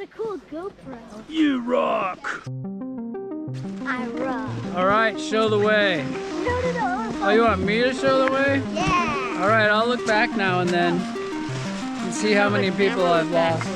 a cool GoPro. You rock! I rock. All right, show the way. No, no, no. Oh, you want me to show the way? Yeah. All right, I'll look back now and then and see how many people I've lost.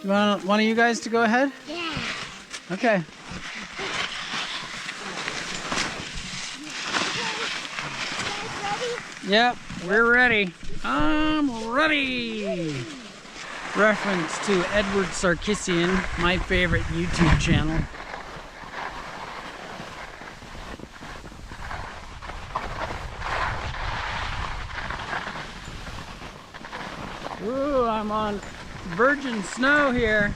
You want one of you guys to go ahead? Yeah. Okay. Yep, we're ready. I'm ready. Reference to Edward Sarkisian, my favorite YouTube channel. Ooh, I'm on virgin snow here.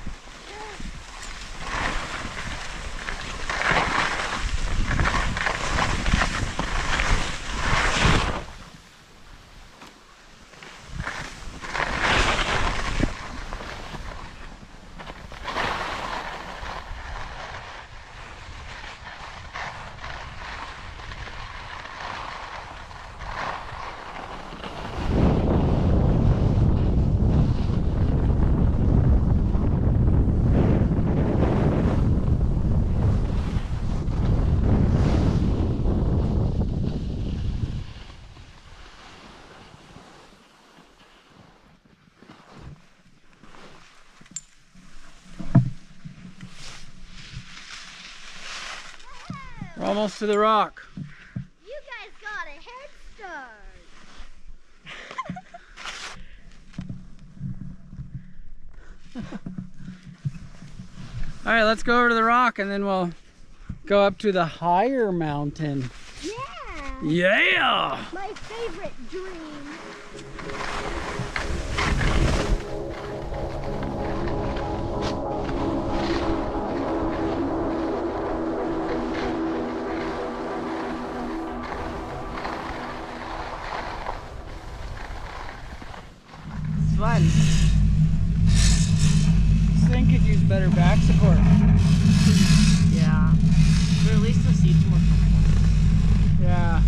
We're almost to the rock. You guys got a head start. All right, let's go over to the rock and then we'll go up to the higher mountain. Yeah. Yeah! My favorite dream. Fun. This thing could use better back support. Yeah. But at least the seat's more comfortable. Yeah.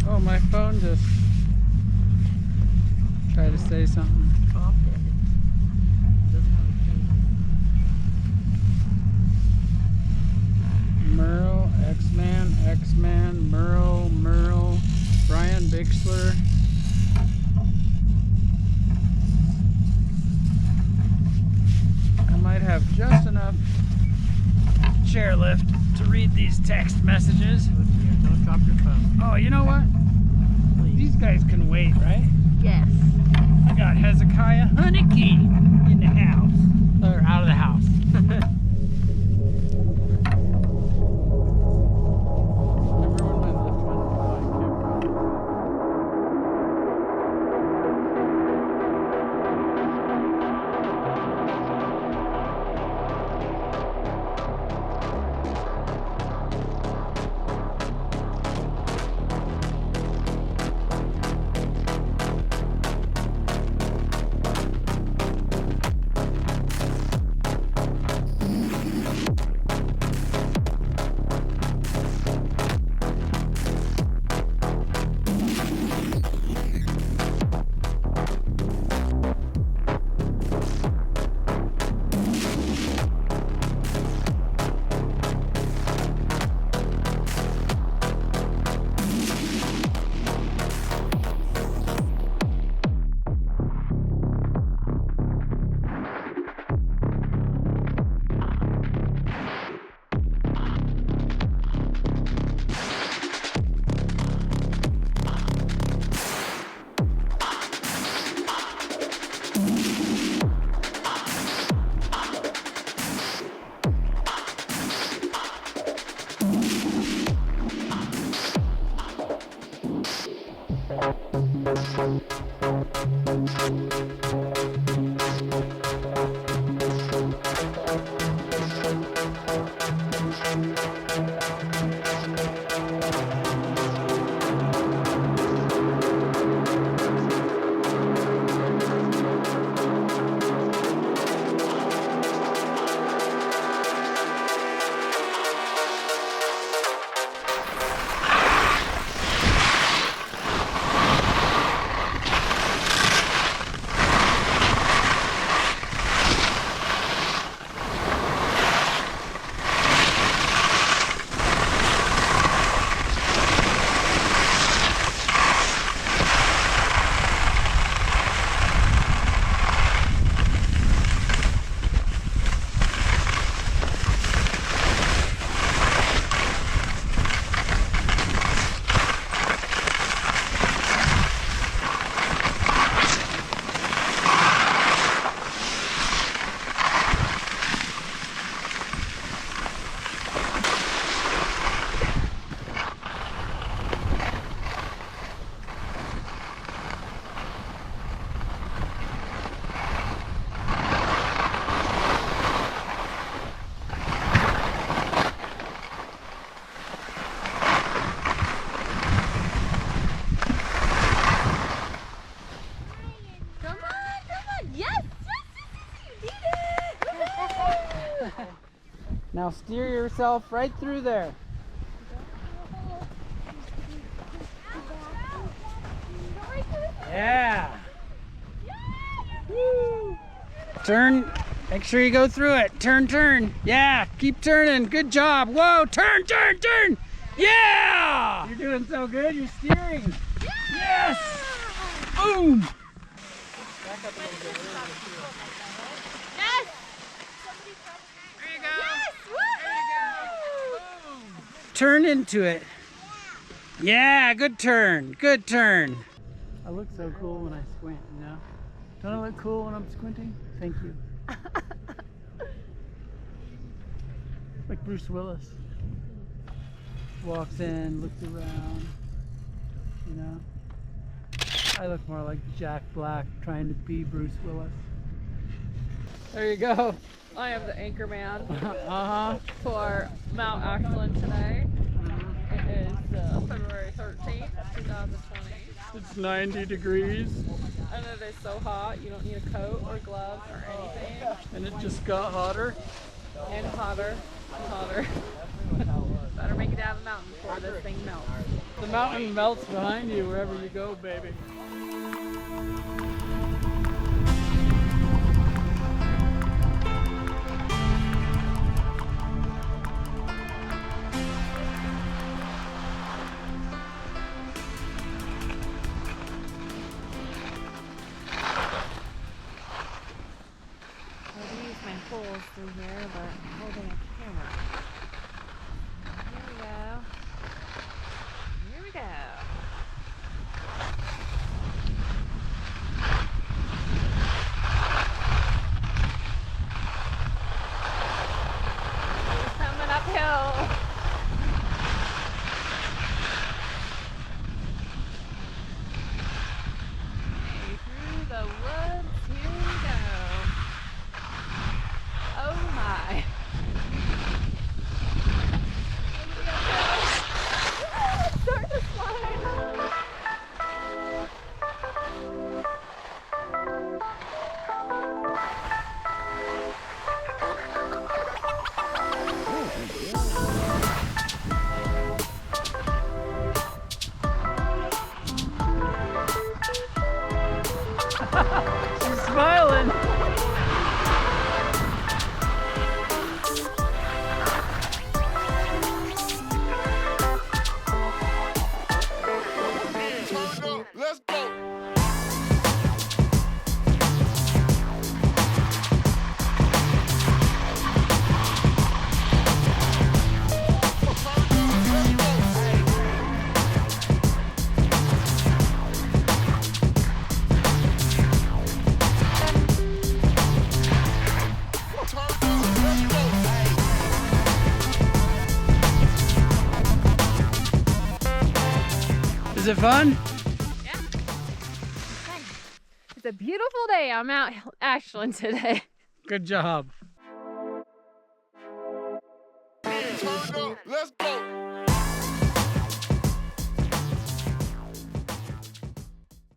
Oh, my phone just tried to say something. Off it. Doesn't have a Merle, X-Man, Merle, Brian Bixler. I might have just enough chairlift to read these text messages. Oh dear, don't drop your phone. Oh, you know what? Please. These guys can wait, right? Yes. I got Hezekiah Hunnicky in the house. Or out of the house. Remember when my lift went on Now steer yourself right through there. Yeah. Woo. Turn. Make sure you go through it. Turn, turn. Yeah. Keep turning. Good job. Whoa. Turn, turn, turn. Yeah. You're doing so good. You're steering. Yes. Boom. Back up a little bit. Yes! There you go. Yes! There you go. Boom. Turn into it. Yeah, good turn. Good turn. I look so cool when I squint, you know? Don't I look cool when I'm squinting? Thank you. Like Bruce Willis. Walks in, looks around, you know? I look more like Jack Black trying to be Bruce Willis. There you go. I am the anchor man Uh-huh. for Mount Ashland today. It is February 13th, 2020. It's 90 degrees. And it is so hot, you don't need a coat or gloves or anything. And it just got hotter. And hotter and hotter. Better make it down the mountain before this thing melts. The mountain melts behind you wherever you go, baby. I'll use my holes through here, but I'm holding a camera. Here we go. Here we go. He's coming uphill. Hey, through the woods, here we go. Oh my. Start to slide. She's smiling. Let's go. Is it fun? Yeah, It's a beautiful day. I'm out Ashland today. Good job. Turn up, let's go.